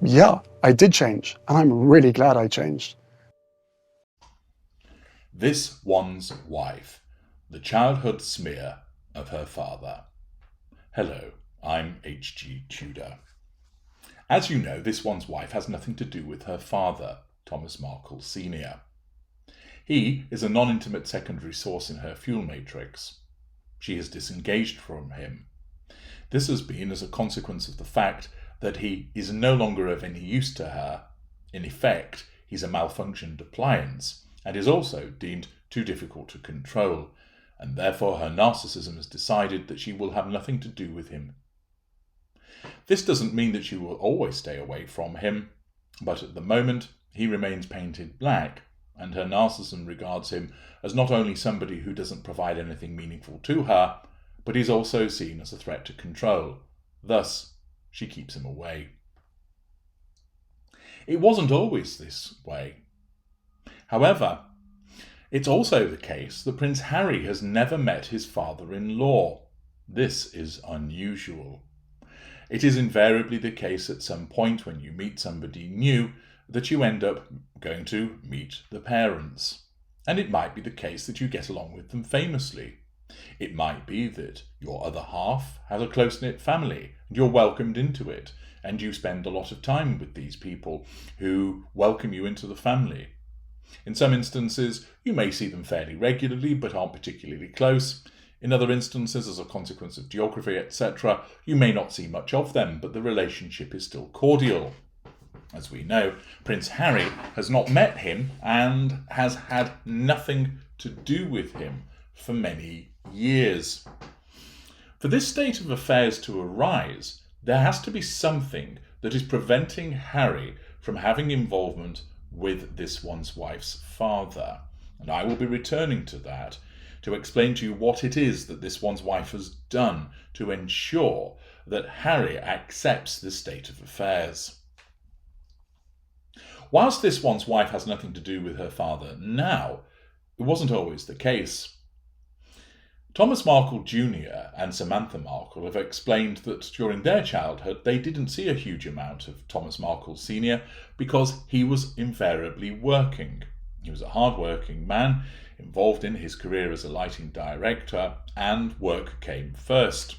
Yeah, I did change, and I'm really glad I changed. This one's wife, the childhood smear of her father. Hello, I'm H.G. Tudor. As you know, this one's wife has nothing to do with her father, Thomas Markle Senior. He is a non-intimate secondary source in her fuel matrix. She has disengaged from him. This has been as a consequence of the fact that he is no longer of any use to her. In effect, he's a malfunctioned appliance and is also deemed too difficult to control, and therefore her narcissism has decided that she will have nothing to do with him. This doesn't mean that she will always stay away from him, but at the moment he remains painted black, and her narcissism regards him as not only somebody who doesn't provide anything meaningful to her, but he's also seen as a threat to control. Thus, she keeps him away. It wasn't always this way. However, it's also the case that Prince Harry has never met his father-in-law. This is unusual. It is invariably the case at some point when you meet somebody new that you end up going to meet the parents. And it might be the case that you get along with them famously. It might be that your other half has a close-knit family and you're welcomed into it, and you spend a lot of time with these people who welcome you into the family. In some instances, you may see them fairly regularly but aren't particularly close. In other instances, as a consequence of geography, etc., you may not see much of them, but the relationship is still cordial. As we know, Prince Harry has not met him and has had nothing to do with him for many years. For this state of affairs to arise, there has to be something that is preventing Harry from having involvement with this one's wife's father. And I will be returning to that to explain to you what it is that this one's wife has done to ensure that Harry accepts this state of affairs. Whilst this one's wife has nothing to do with her father now, it wasn't always the case. Thomas Markle Junior and Samantha Markle have explained that during their childhood they didn't see a huge amount of Thomas Markle Senior because he was invariably working. He was a hard-working man, involved in his career as a lighting director, and work came first.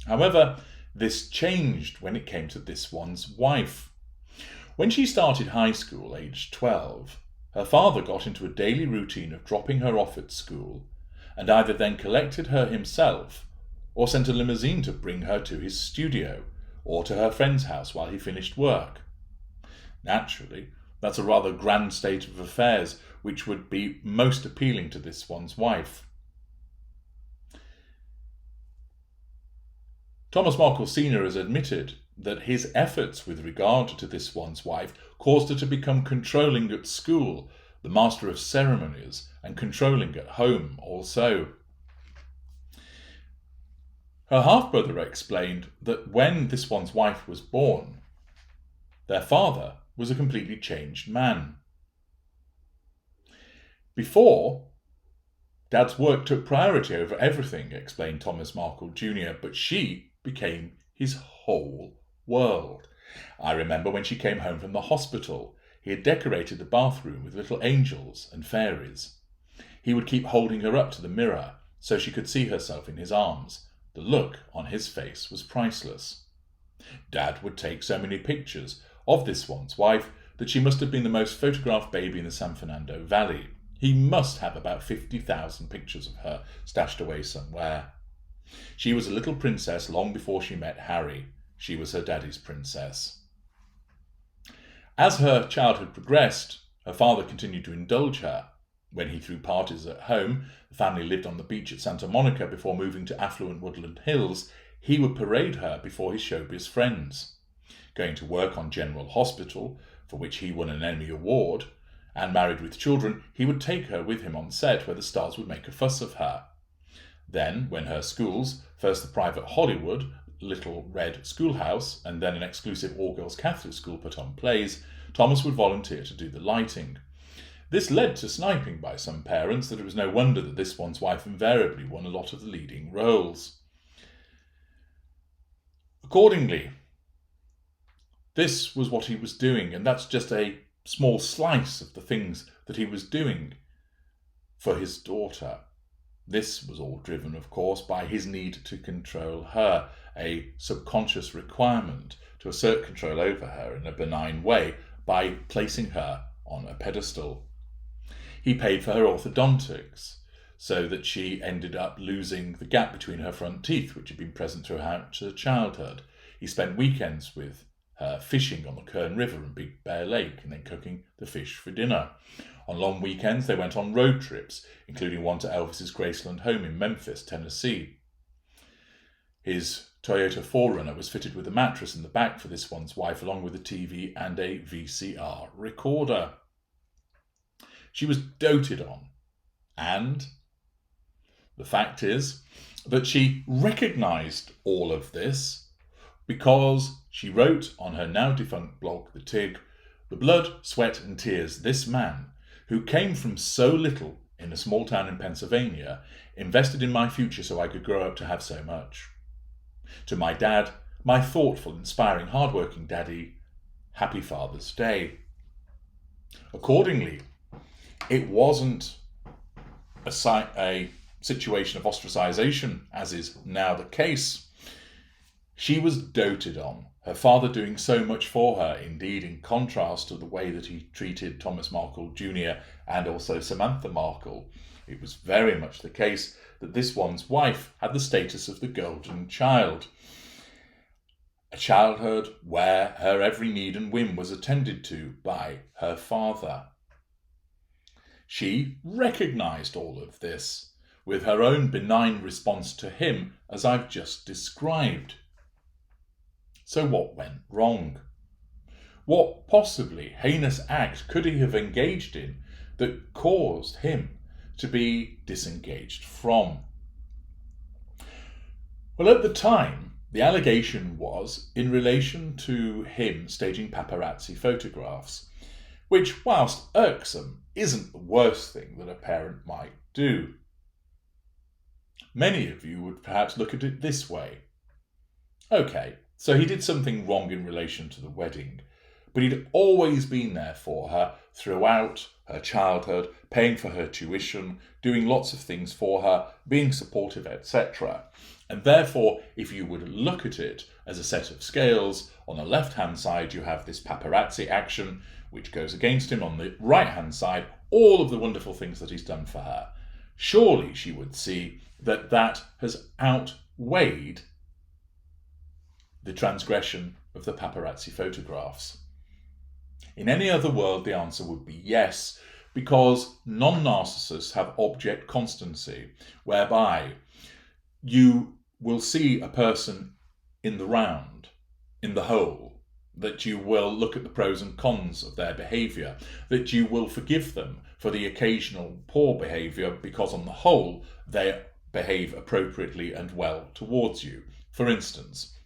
However, this changed when it came to this one's wife. When she started high school, aged 12, her father got into a daily routine of dropping her off at school and either then collected her himself or sent a limousine to bring her to his studio or to her friend's house while he finished work. Naturally, that's a rather grand state of affairs which would be most appealing to this one's wife. Thomas Markle Senior has admitted that his efforts with regard to this one's wife caused her to become controlling at school, the master of ceremonies, and controlling at home also. Her half-brother explained that when this one's wife was born, their father was a completely changed man. Before, Dad's work took priority over everything, explained Thomas Markle Junior, but she became his whole world. I remember when she came home from the hospital, he had decorated the bathroom with little angels and fairies. He would keep holding her up to the mirror so she could see herself in his arms. The look on his face was priceless. Dad would take so many pictures of this one's wife that she must have been the most photographed baby in the San Fernando Valley. He must have about 50,000 pictures of her stashed away somewhere. She was a little princess long before she met Harry. She was her daddy's princess. As her childhood progressed, her father continued to indulge her. When he threw parties at home, the family lived on the beach at Santa Monica before moving to affluent Woodland Hills, he would parade her before his showbiz friends. Going to work on General Hospital, for which he won an Emmy Award, and married with children, he would take her with him on set where the stars would make a fuss of her. Then, when her schools, first the private Hollywood, Little Red Schoolhouse, and then an exclusive all-girls Catholic school put on plays, Thomas would volunteer to do the lighting. This led to sniping by some parents that it was no wonder that this one's wife invariably won a lot of the leading roles. Accordingly, This was what he was doing, and that's just a small slice of the things that he was doing for his daughter. This was all driven, of course, by his need to control her, a subconscious requirement to assert control over her in a benign way by placing her on a pedestal. He paid for her orthodontics, so that she ended up losing the gap between her front teeth, which had been present throughout her childhood. He spent weekends with her fishing on the Kern River and Big Bear Lake, and then cooking the fish for dinner. On long weekends, they went on road trips, including one to Elvis's Graceland home in Memphis, Tennessee. His Toyota 4Runner was fitted with a mattress in the back for this one's wife, along with a TV and a VCR recorder. She was doted on, and the fact is that she recognised all of this because she wrote on her now defunct blog, The Tig, "The blood, sweat and tears this man, who came from so little in a small town in Pennsylvania, invested in my future so I could grow up to have so much. To my dad, my thoughtful, inspiring, hard-working daddy, happy Father's Day." Accordingly, it wasn't a situation of ostracisation, as is now the case. She was doted on, her father doing so much for her, indeed in contrast to the way that he treated Thomas Markle Junior and also Samantha Markle. It was very much the case that this one's wife had the status of the golden child, a childhood where her every need and whim was attended to by her father. She recognised all of this with her own benign response to him, as I've just described. So what went wrong? What possibly heinous act could he have engaged in that caused him to be disengaged from? Well, at the time, the allegation was in relation to him staging paparazzi photographs, which, whilst irksome, isn't the worst thing that a parent might do. Many of you would perhaps look at it this way. Okay, so he did something wrong in relation to the wedding, but he'd always been there for her throughout her childhood, paying for her tuition, doing lots of things for her, being supportive, etc. And therefore, if you would look at it as a set of scales, on the left-hand side you have this paparazzi action, which goes against him. On the right-hand side, all of the wonderful things that he's done for her. Surely she would see that that has outweighed the transgression of the paparazzi photographs. In any other world, the answer would be yes, because non-narcissists have object constancy, whereby you will see a person in the round, in the whole, that you will look at the pros and cons of their behaviour, that you will forgive them for the occasional poor behaviour because on the whole they behave appropriately and well towards you. For instance,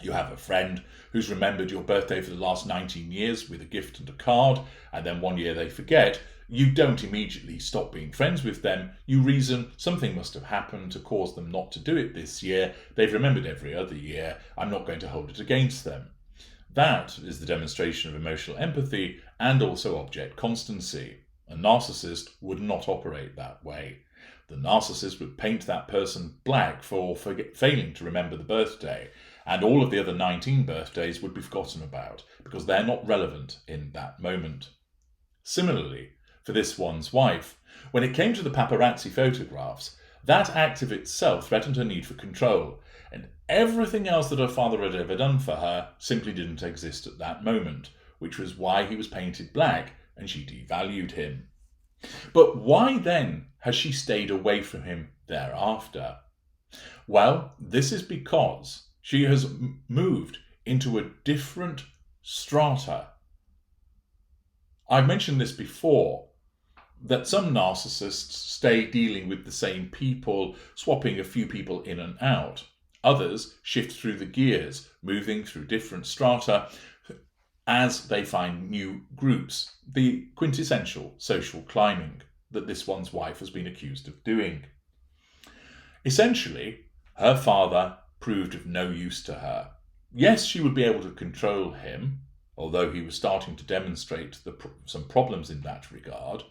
you have a friend who's remembered your birthday for the last 19 years with a gift and a card, and then one year they forget. You don't immediately stop being friends with them. You reason something must have happened to cause them not to do it this year. They've remembered every other year. I'm not going to hold it against them. That is the demonstration of emotional empathy and also object constancy. A narcissist would not operate that way. The narcissist would paint that person black for failing to remember the birthday, and all of the other 19 birthdays would be forgotten about because they're not relevant in that moment. Similarly, for this one's wife, when it came to the paparazzi photographs, that act of itself threatened her need for control, and everything else that her father had ever done for her simply didn't exist at that moment, which was why he was painted black and she devalued him. But why then has she stayed away from him thereafter? Well, this is because she has moved into a different strata. I've mentioned this before, that some narcissists stay dealing with the same people, swapping a few people in and out. Others shift through the gears, moving through different strata as they find new groups, the quintessential social climbing that this one's wife has been accused of doing. Essentially, her father proved of no use to her. yes, she would be able to control him, although he was starting to demonstrate some problems in that regard.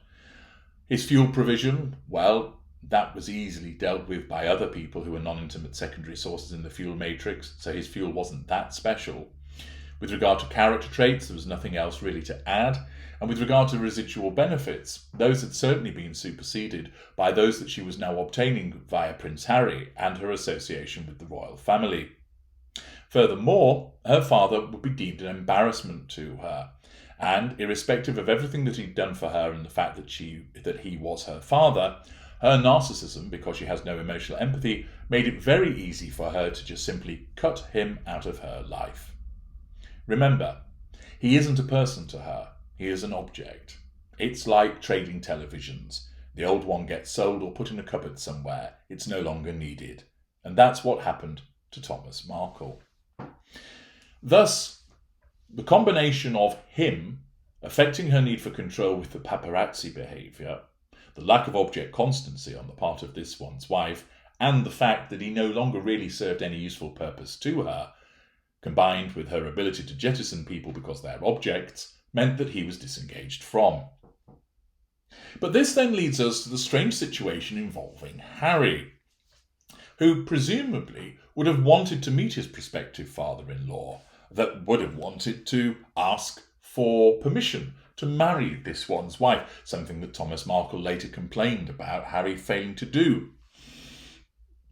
His fuel provision, well, that was easily dealt with by other people who were non-intimate secondary sources in the fuel matrix, so his fuel wasn't that special. With regard to character traits, there was nothing else really to add. And with regard to residual benefits, those had certainly been superseded by those that she was now obtaining via Prince Harry and her association with the royal family. Furthermore, her father would be deemed an embarrassment to her, and irrespective of everything that he'd done for her and the fact that he was her father, her narcissism, because she has no emotional empathy, made it very easy for her to just simply cut him out of her life. Remember, he isn't a person to her. He is an object. It's like trading televisions. The old one gets sold or put in a cupboard somewhere. It's no longer needed. And that's what happened to Thomas Markle. Thus, the combination of him affecting her need for control with the paparazzi behaviour, the lack of object constancy on the part of this one's wife, and the fact that he no longer really served any useful purpose to her, combined with her ability to jettison people because they're objects, meant that he was disengaged from. But this then leads us to the strange situation involving Harry, who presumably would have wanted to meet his prospective father-in-law, that would have wanted to ask for permission to marry this one's wife, something that Thomas Markle later complained about Harry failing to do.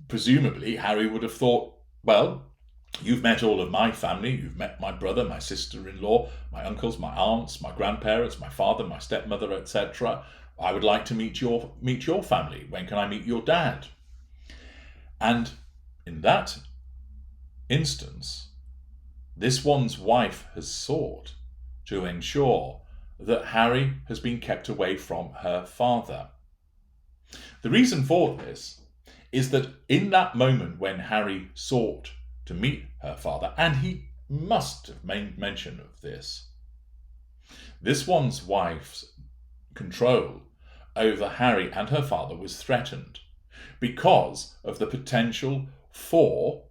Presumably, Harry would have thought, well, you've met all of my family, you've met my brother, my sister-in-law, my uncles, my aunts, my grandparents, my father, my stepmother, etc. I would like to meet your family. When can I meet your dad? And in that instance, this one's wife has sought to ensure that Harry has been kept away from her father. The reason for this is that in that moment when Harry sought to meet her father, and he must have made mention of this one's wife's control over Harry and her father was threatened because of the potential for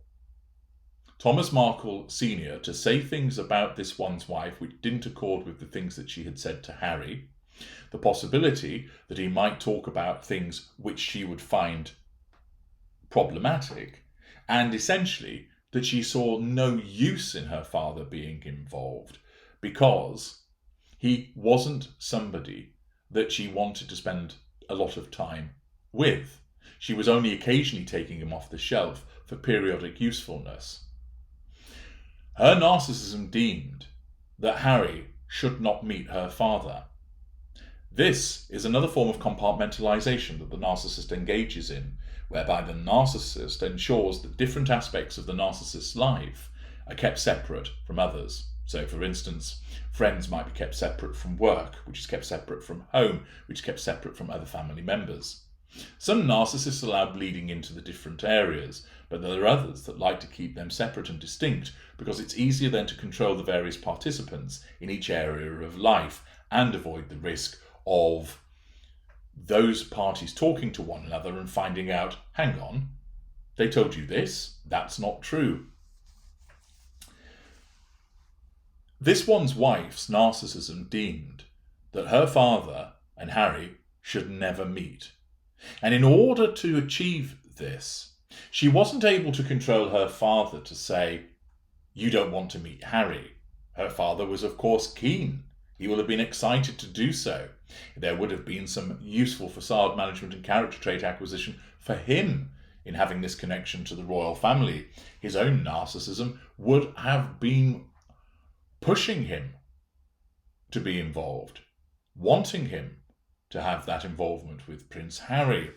Thomas Markle Senior to say things about this one's wife which didn't accord with the things that she had said to Harry, the possibility that he might talk about things which she would find problematic, and essentially that she saw no use in her father being involved because he wasn't somebody that she wanted to spend a lot of time with. She was only occasionally taking him off the shelf for periodic usefulness. Her narcissism deemed that Harry should not meet her father. This is another form of compartmentalization that the narcissist engages in, whereby the narcissist ensures that different aspects of the narcissist's life are kept separate from others. So, for instance, friends might be kept separate from work, which is kept separate from home, which is kept separate from other family members. Some narcissists allow bleeding into the different areas, but there are others that like to keep them separate and distinct because it's easier then to control the various participants in each area of life and avoid the risk of those parties talking to one another and finding out, hang on, they told you this, that's not true. This one's wife's narcissism deemed that her father and Harry should never meet. And in order to achieve this, she wasn't able to control her father to say, you don't want to meet Harry. Her father was, of course, keen. He will have been excited to do so. There would have been some useful facade management and character trait acquisition for him in having this connection to the royal family. His own narcissism would have been pushing him to be involved, wanting him to have that involvement with Prince Harry.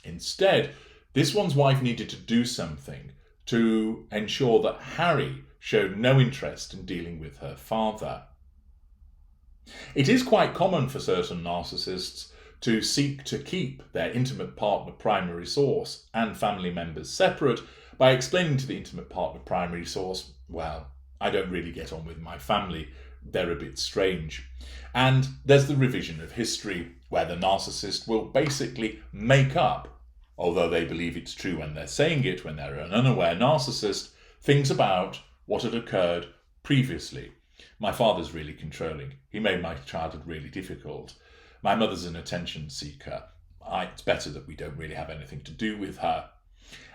Instead, this one's wife needed to do something to ensure that Harry showed no interest in dealing with her father. It is quite common for certain narcissists to seek to keep their intimate partner primary source and family members separate by explaining to the intimate partner primary source, well, I don't really get on with my family, they're a bit strange. And there's the revision of history, where the narcissist will basically make up, although they believe it's true when they're saying it, when they're an unaware narcissist, things about what had occurred previously. My father's really controlling. He made my childhood really difficult. My mother's an attention seeker. It's better that we don't really have anything to do with her.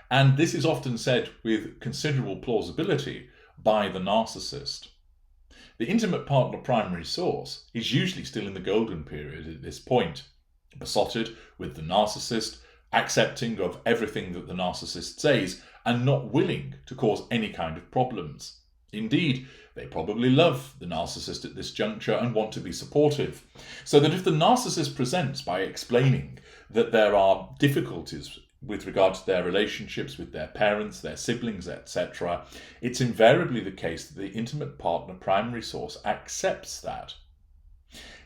And this is often said with considerable plausibility by the narcissist. The intimate partner primary source is usually still in the golden period at this point, besotted with the narcissist, accepting of everything that the narcissist says, and not willing to cause any kind of problems. Indeed, they probably love the narcissist at this juncture and want to be supportive. So that if the narcissist presents by explaining that there are difficulties with regard to their relationships with their parents, their siblings, etc., it's invariably the case that the intimate partner primary source accepts that.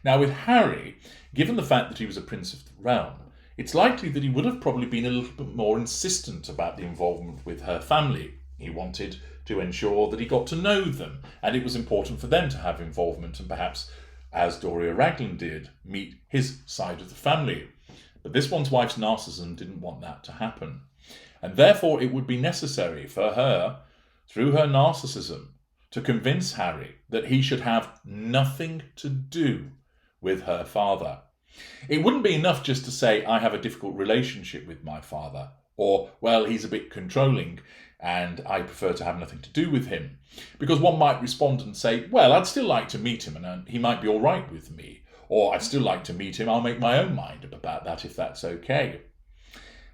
Now with Harry, given the fact that he was a prince of the realm, it's likely that he would have probably been a little bit more insistent about the involvement with her family. He wanted to ensure that he got to know them, and it was important for them to have involvement and perhaps, as Doria Raglan did, meet his side of the family. But this one's wife's narcissism didn't want that to happen. And therefore it would be necessary for her, through her narcissism, to convince Harry that he should have nothing to do with her father. It wouldn't be enough just to say, I have a difficult relationship with my father, or, well, he's a bit controlling and I prefer to have nothing to do with him. Because one might respond and say, well, I'd still like to meet him and he might be all right with me. Or I'd still like to meet him, I'll make my own mind up about that if that's okay.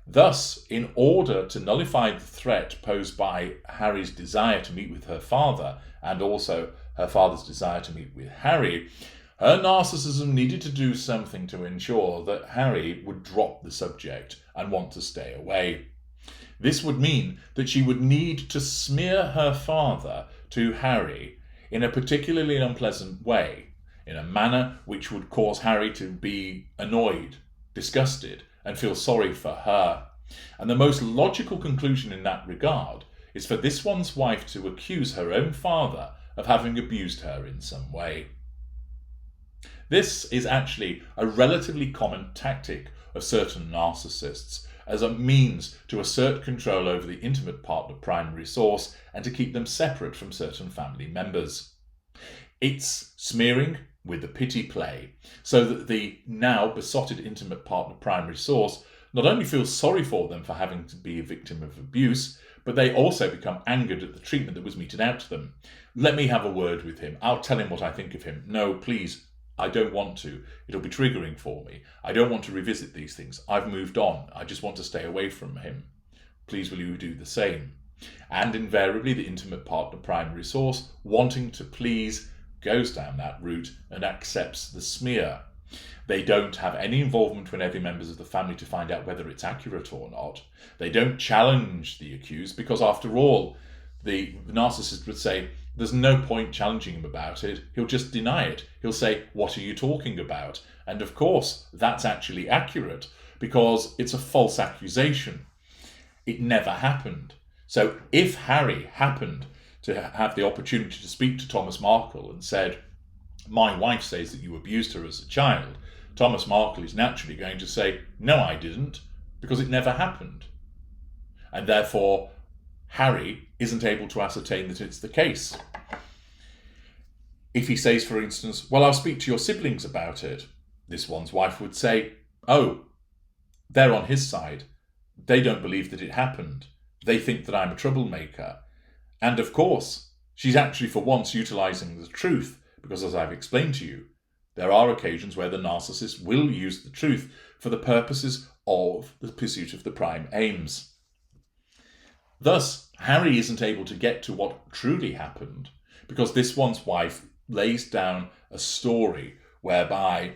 Thus, in order to nullify the threat posed by Harry's desire to meet with her father, and also her father's desire to meet with Harry, her narcissism needed to do something to ensure that Harry would drop the subject and want to stay away. This would mean that she would need to smear her father to Harry in a particularly unpleasant way, in a manner which would cause Harry to be annoyed, disgusted, and feel sorry for her. And the most logical conclusion in that regard is for this one's wife to accuse her own father of having abused her in some way. This is actually a relatively common tactic of certain narcissists as a means to assert control over the intimate partner primary source and to keep them separate from certain family members. It's smearing with the pity play, so that the now besotted intimate partner primary source not only feels sorry for them for having to be a victim of abuse, but they also become angered at the treatment that was meted out to them. Let me have a word with him. I'll tell him what I think of him. No, please, I don't want to. It'll be triggering for me. I don't want to revisit these things. I've moved on. I just want to stay away from him. Please will you do the same? And invariably the intimate partner primary source, wanting to please, goes down that route and accepts the smear. They don't have any involvement with any members of the family to find out whether it's accurate or not. They don't challenge the accused because, after all, the narcissist would say, there's no point challenging him about it. He'll just deny it. He'll say, what are you talking about? And of course, that's actually accurate because it's a false accusation. It never happened. So if Harry happened to have the opportunity to speak to Thomas Markle and said, my wife says that you abused her as a child, Thomas Markle is naturally going to say, no, I didn't, because it never happened. And therefore, Harry isn't able to ascertain that it's the case. If he says, for instance, well, I'll speak to your siblings about it, this one's wife would say, oh, they're on his side. They don't believe that it happened. They think that I'm a troublemaker. And of course, she's actually for once utilising the truth, because as I've explained to you, there are occasions where the narcissist will use the truth for the purposes of the pursuit of the prime aims. Thus, Harry isn't able to get to what truly happened because this one's wife lays down a story whereby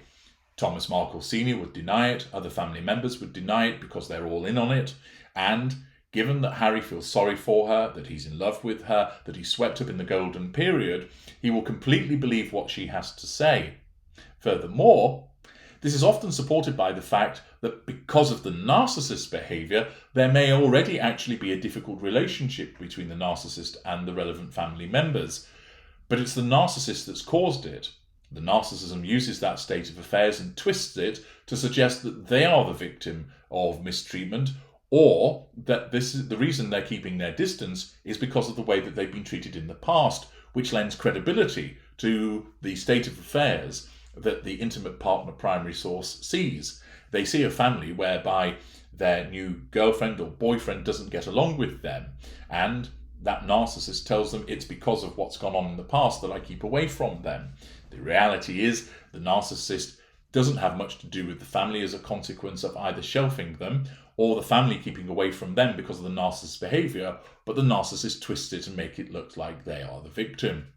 Thomas Markle Sr. would deny it, other family members would deny it because they're all in on it, and given that Harry feels sorry for her, that he's in love with her, that he's swept up in the golden period, he will completely believe what she has to say. Furthermore, this is often supported by the fact that because of the narcissist's behaviour, there may already actually be a difficult relationship between the narcissist and the relevant family members. But it's the narcissist that's caused it. The narcissism uses that state of affairs and twists it to suggest that they are the victim of mistreatment, or that this is the reason they're keeping their distance is because of the way that they've been treated in the past, which lends credibility to the state of affairs that the intimate partner primary source sees. They see a family whereby their new girlfriend or boyfriend doesn't get along with them, and that narcissist tells them it's because of what's gone on in the past that I keep away from them. The reality is the narcissist doesn't have much to do with the family as a consequence of either shelving them or the family keeping away from them because of the narcissist's behaviour, but the narcissist twists it and make it look like they are the victim.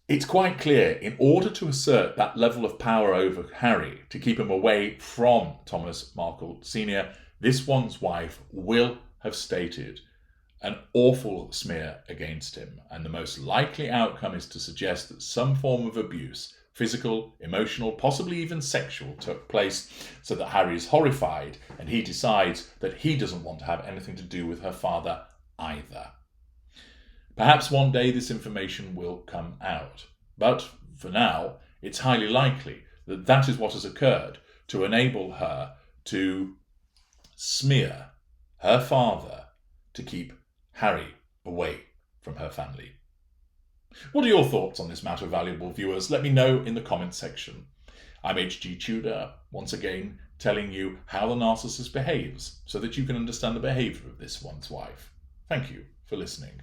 It's quite clear, in order to assert that level of power over Harry, to keep him away from Thomas Markle Senior, this one's wife will have stated an awful smear against him, and the most likely outcome is to suggest that some form of abuse, physical, emotional, possibly even sexual, took place, so that Harry is horrified and he decides that he doesn't want to have anything to do with her father either. Perhaps one day this information will come out, but for now it's highly likely that that is what has occurred to enable her to smear her father to keep Harry away from her family. What are your thoughts on this matter, valuable viewers? Let me know in the comments section. I'm HG Tudor, once again telling you how the narcissist behaves so that you can understand the behaviour of this one's wife. Thank you for listening.